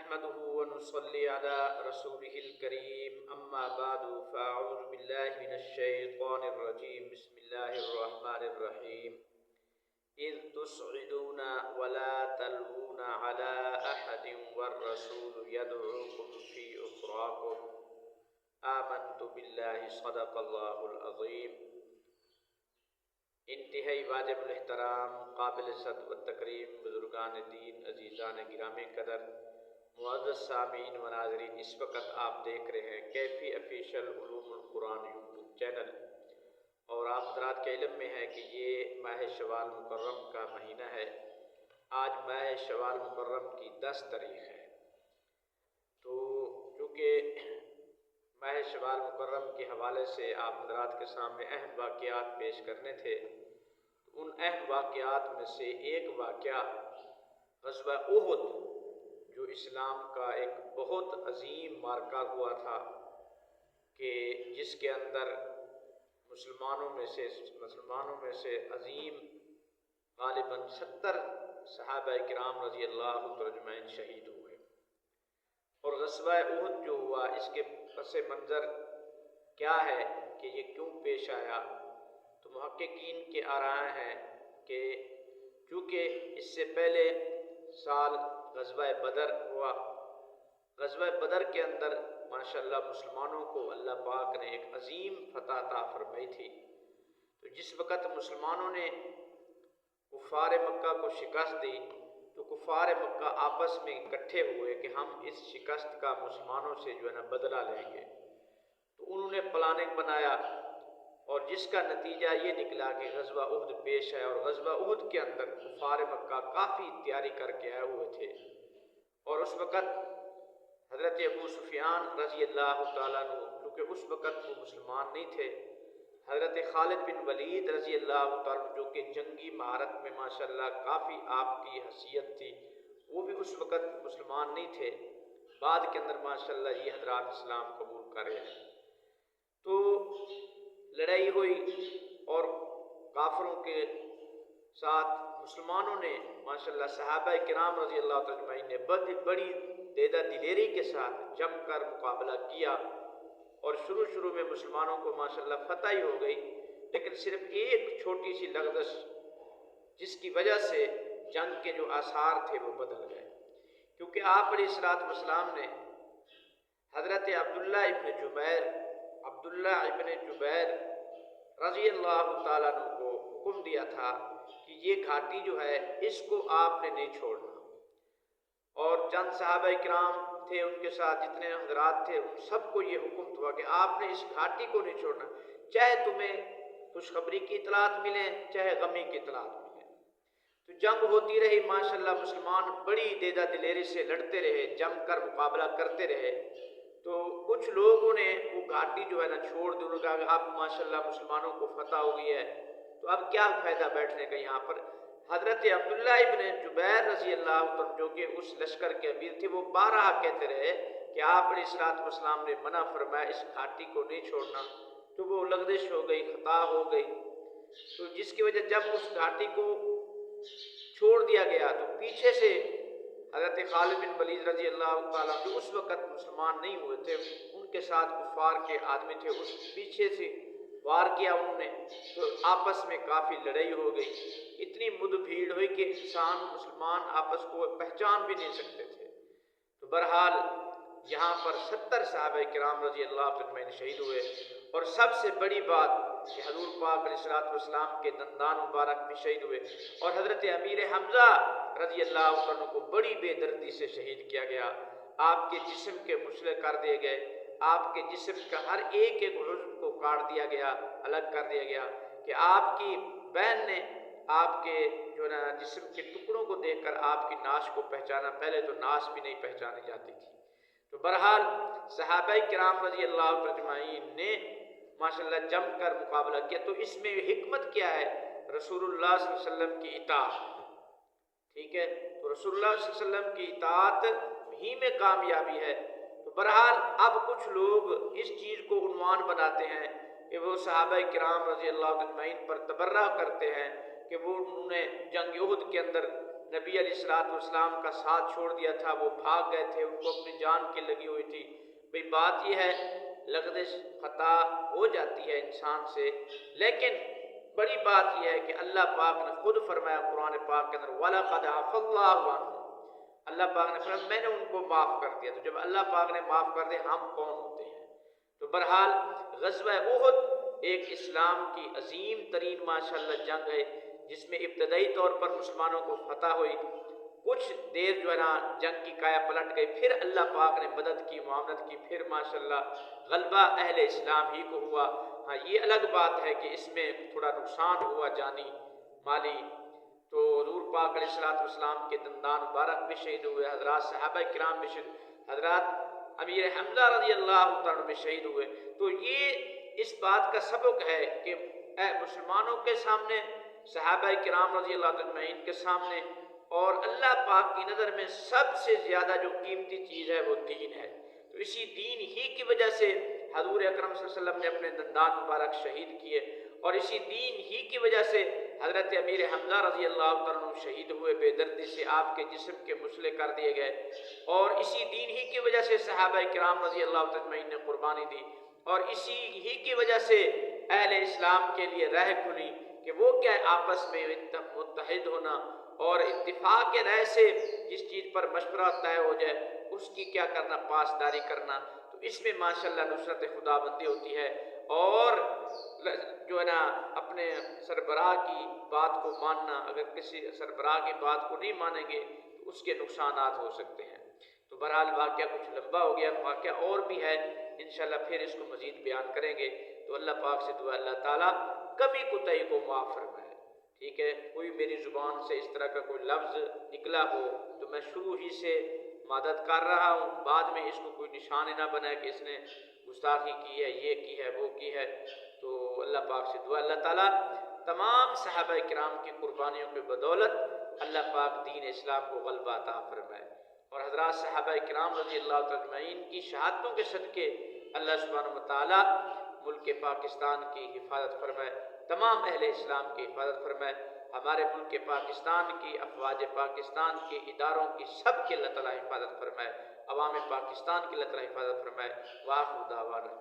نحمده ونصلي على رسوله الكريم أما بعد فأعوذ بالله من الشيطان الرجيم بسم الله الرحمن الرحيم إذ تصعدون ولا تلوون على أحد والرسول يدعوكم في أخراكم آمنت بالله صدق الله العظيم۔ انتہائی واجب الاحترام، قابل صد و تکریم بزرگان دین، عزیزان گرامی قدر، معزز سامعین و ناظرین، اس وقت آپ دیکھ رہے ہیں کیفی آفیشیل علوم القرآن یوٹیوب چینل، اور آپ حضرات کے علم میں ہے کہ یہ ماہ شوال مکرم کا مہینہ ہے۔ آج ماہ شوال مکرم کی 10 تاریخ ہے، تو چونکہ ماہ شوال مکرم کے حوالے سے آپ حضرات کے سامنے اہم واقعات پیش کرنے تھے۔ ان اہم واقعات میں سے ایک واقعہ غزوہ احد، جو اسلام کا ایک بہت عظیم معرکہ ہوا تھا، کہ جس کے اندر مسلمانوں میں سے عظیم غالباً 70 صحابہ کرام رضی اللہ اجمعین شہید ہوئے۔ اور غزوہ احد جو ہوا، اس کے پس منظر کیا ہے کہ یہ کیوں پیش آیا، تو محققین کے آراء ہیں کہ چونکہ اس سے پہلے سال غزوہ بدر ہوا، غزوہ بدر کے اندر ماشاءاللہ مسلمانوں کو اللہ پاک نے ایک عظیم فتح عطا فرمائی تھی۔ تو جس وقت مسلمانوں نے کفار مکہ کو شکست دی، تو کفار مکہ آپس میں اکٹھے ہوئے کہ ہم اس شکست کا مسلمانوں سے جو ہے نا بدلہ لیں گے۔ تو انہوں نے پلاننگ بنایا، اور جس کا نتیجہ یہ نکلا کہ غزوہ احد پیش ہے۔ اور غزوہ احد کے اندر کفار مکہ کافی تیاری کر کے آئے ہوئے تھے، اور اس وقت حضرت ابو سفیان رضی اللہ تعالیٰ عنہ، کیونکہ اس وقت وہ مسلمان نہیں تھے، حضرت خالد بن ولید رضی اللہ تعالیٰ عنہ، جو کہ جنگی مہارت میں ماشاءاللہ کافی آپ کی حیثیت تھی، وہ بھی اس وقت مسلمان نہیں تھے۔ بعد کے اندر ماشاءاللہ یہ حضرات اسلام قبول کر رہے ہیں۔ تو لڑائی ہوئی، اور کافروں کے ساتھ مسلمانوں نے ماشاءاللہ صحابہ کرام رضی اللہ تعالیٰ اجمعین نے بڑی دیدہ دلیری کے ساتھ جم کر مقابلہ کیا، اور شروع میں مسلمانوں کو ماشاءاللہ فتح ہی ہو گئی، لیکن صرف ایک چھوٹی سی لغزش جس کی وجہ سے جنگ کے جو آثار تھے وہ بدل گئے، کیونکہ آپ علیہ الصلوۃ والسلام نے حضرت عبداللہ ابن جبیر رضی اللہ تعالیٰ عنہ کو حکم دیا تھا کہ یہ گھاٹی جو ہے اس کو آپ نے نہیں چھوڑنا، اور چند صحابہ کرام تھے ان کے ساتھ، جتنے حضرات تھے، ان سب کو یہ حکم ہوا کہ آپ نے اس گھاٹی کو نہیں چھوڑنا، چاہے تمہیں خوشخبری کی اطلاعات ملیں چاہے غمی کی اطلاعات ملیں۔ تو جنگ ہوتی رہی، ماشاءاللہ مسلمان بڑی دیدہ دلیری سے لڑتے رہے، جم کر مقابلہ کرتے رہے۔ تو کچھ لوگوں نے وہ گھاٹی جو ہے نا چھوڑ دی، انہوں نے کہا کہ اب ماشاءاللہ مسلمانوں کو فتح ہو گئی ہے، تو اب کیا فائدہ بیٹھنے کا یہاں پر۔ حضرت عبداللہ ابن جبیر رضی اللہ عنہ، جو کہ اس لشکر کے امیر تھے، وہ بارہا کہتے رہے کہ آپ علیہ الصلوۃ والسلام نے منع فرمایا اس گھاٹی کو نہیں چھوڑنا، تو وہ لغزش ہو گئی، خطا ہو گئی۔ تو جس کی وجہ جب اس گھاٹی کو چھوڑ دیا گیا، تو پیچھے سے حضرت خالد بن ولید رضی اللہ تعالیٰ، جو اس وقت مسلمان نہیں ہوئے تھے، ان کے ساتھ کفار کے آدمی تھے، اس پیچھے سے وار کیا انہوں نے، تو آپس میں کافی لڑائی ہو گئی، اتنی مد بھیڑ ہوئی کہ انسان مسلمان آپس کو پہچان بھی نہیں سکتے تھے۔ تو بہرحال یہاں پر 70 صحابہ کرام رضی اللہ عنہ شہید ہوئے، اور سب سے بڑی بات کہ حضور پاک علیہ الصلوۃ والسلام کے دندان مبارک بھی شہید ہوئے، اور حضرت امیر حمزہ رضی اللہ عنہ کو بڑی بے دردی سے شہید کیا گیا۔ آپ کے جسم کے مسلح کر دیے گئے، آپ کے جسم کا ہر ایک عضو کو کاٹ دیا گیا، الگ کر دیا گیا، کہ آپ کی بہن نے آپ کے جو نا جسم کے ٹکڑوں کو دیکھ کر آپ کی ناش کو پہچانا، پہلے تو ناش بھی نہیں پہچانی جاتی تھی۔ تو بہرحال صحابہ کرام رضی اللہ اجمعین نے ماشاءاللہ جم کر مقابلہ کیا۔ تو اس میں حکمت کیا ہے؟ رسول اللہ صلی اللہ علیہ وسلم کی اطاعت، ٹھیک ہے، تو رسول اللہ صلی اللہ علیہ وسلم کی اطاعت ہی میں کامیابی ہے۔ تو بہرحال اب کچھ لوگ اس چیز کو عنوان بناتے ہیں کہ وہ صحابہ کرام رضی اللہ اجمعین پر تبرہ کرتے ہیں کہ وہ انہوں نے جنگ احد کے اندر نبی علیہ الصلوۃ والسلام کا ساتھ چھوڑ دیا تھا، وہ بھاگ گئے تھے، ان کو اپنی جان کی لگی ہوئی تھی۔ بھئی بات یہ ہے لغزش خطا ہو جاتی ہے انسان سے، لیکن بڑی بات یہ ہے کہ اللہ پاک نے خود فرمایا قرآن پاک کے اندر وَلَقَدْ عَفَا اللَّهُ عَنْهُمْ، اللہ پاک نے فرمایا میں نے ان کو معاف کر دیا۔ تو جب اللہ پاک نے معاف کر دیا ہم کون ہوتے ہیں؟ تو بہرحال غزوہ احد ایک اسلام کی عظیم ترین ماشاءاللہ جنگ ہے، جس میں ابتدائی طور پر مسلمانوں کو فتح ہوئی، کچھ دیر جو ہے نا جنگ کی کایا پلٹ گئی، پھر اللہ پاک نے مدد کی، معاونت کی، پھر ماشاءاللہ غلبہ اہل اسلام ہی کو ہوا۔ ہاں یہ الگ بات ہے کہ اس میں تھوڑا نقصان ہوا جانی مالی، تو حضور پاک علیہ الصلوۃ والسلام کے دندان مبارک بھی شہید ہوئے، حضرات صحابہ کرام بھی شہید، حضرات امیر حمزہ رضی اللہ تعالیٰ بھی شہید ہوئے۔ تو یہ اس بات کا سبق ہے کہ اے مسلمانوں کے سامنے، صحابہ کرام رضی اللہ تعالیٰ اجمعین کے سامنے، اور اللہ پاک کی نظر میں سب سے زیادہ جو قیمتی چیز ہے وہ دین ہے۔ تو اسی دین ہی کی وجہ سے حضور اکرم صلی اللہ علیہ وسلم نے اپنے دندان مبارک شہید کیے، اور اسی دین ہی کی وجہ سے حضرت امیر حمزہ رضی اللہ تعالیٰ عنہ شہید ہوئے، بے دردی سے آپ کے جسم کے مسئلے کر دیے گئے، اور اسی دین ہی کی وجہ سے صحابہ کرام رضی اللہ تعالیٰ اجمعین نے قربانی دی، اور اسی ہی کی وجہ سے اہل اسلام کے لیے راہ کھلی کہ وہ کیا آپس میں متحد ہونا، اور اتفاق کے رائے سے جس چیز پر مشورہ طے ہو جائے اس کی کیا کرنا، پاسداری کرنا۔ تو اس میں ماشاءاللہ نصرت خدا بندی ہوتی ہے، اور جو ہے نا اپنے سربراہ کی بات کو ماننا، اگر کسی سربراہ کی بات کو نہیں مانیں گے تو اس کے نقصانات ہو سکتے ہیں۔ تو بہرحال واقعہ کچھ لمبا ہو گیا، واقعہ اور بھی ہے، انشاءاللہ پھر اس کو مزید بیان کریں گے۔ تو اللہ پاک سے دعا اللہ تعالیٰ کمی کوتاہی کو معاف فرمائے۔ ٹھیک ہے، کوئی میری زبان سے اس طرح کا کوئی لفظ نکلا ہو تو میں شروع ہی سے مدد کر رہا ہوں، بعد میں اس کو کوئی نشان نہ بنائے کہ اس نے گستاخی کی ہے، یہ کی ہے، وہ کی ہے۔ تو اللہ پاک سے دعا اللہ تعالیٰ تمام صحابہ کرام کی قربانیوں کی بدولت اللہ پاک دین اسلام کو غلبہ عطا فرمائے، اور حضرات صحابہ کرام رضی اللہ تعالیٰ اجمعین کی شہادتوں کے صدقے اللہ سبحانہ وتعالیٰ ملک پاکستان کی حفاظت فرمائے، تمام اہل اسلام کی حفاظت فرمائے، ہمارے ملک پاکستان کی، افواج پاکستان کے اداروں کی سب کی اللہ تعالیٰ حفاظت فرمائے، عوام پاکستان کی اللہ تعالیٰ حفاظت فرمائے۔ وآخر دعوانا